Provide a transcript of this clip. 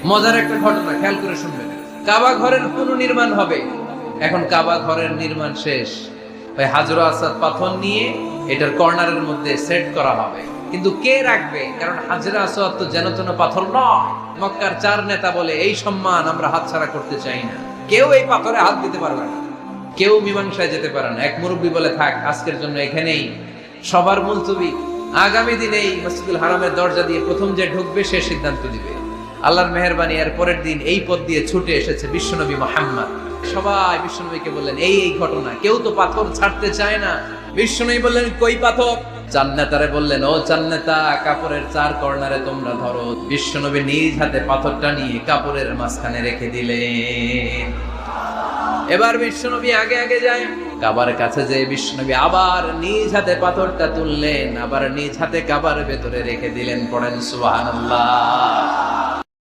মজার একটা ঘটনা খেয়াল করে শুনবেন। কাবা ঘরের পুনর্নির্মাণ হবে। এখন কাবা ঘরের নির্মাণ শেষ, ওই হাজর আসাদ পাথর নিয়ে এটার কর্নারের মধ্যে সেট করা হবে। কিন্তু কে রাখবে? কারণ হাজরা আসওয়াদ তো যেন তেন পাথর নয়। মক্কার 4 নেতা বলে এই সম্মান আমরা হাতছাড়া করতে চাই না, কেউ এই পাথরে হাত দিতে পারবে না, কেউ মীমাংসায় যেতে পারে না। এক মুরব্বী বলে, থাক আজকের জন্য এখানেই সবার মুলতবি, আগামী দিনে এই মসজিদুল হারামের দরজা দিয়ে প্রথম যে ঢুকবে সে সিদ্ধান্ত দিবে। আল্লাহর মেহেরবানি, এর পরের দিন এই পথ দিয়ে ছুটে এসেছে বিশ্বনবী মুহাম্মদ। সবাই বিশ্বনবীকে বললেন এই ঘটনা, কেউ তো পাথর ছাড়তে চায় না। বিশ্বনবী বললেন, কই পাথর? জান্নাতারে বললেন, ও জান্নাতা, কাপড়ের 4 কর্নারে তোমরা ধরো। বিশ্বনবী নিজ হাতে পাথরটা নিয়ে কাপড়ের মাঝখানে রেখে দিলেন। এবার বিশ্বনবী আগে আগে যায়, কাবার কাছে যে বিশ্বনবী আবার নিজ হাতে পাথরটা তুললেন, আবার নিজ হাতে কাবার ভেতরে রেখে দিলেন। পড়েন সুবহানাল্লাহ।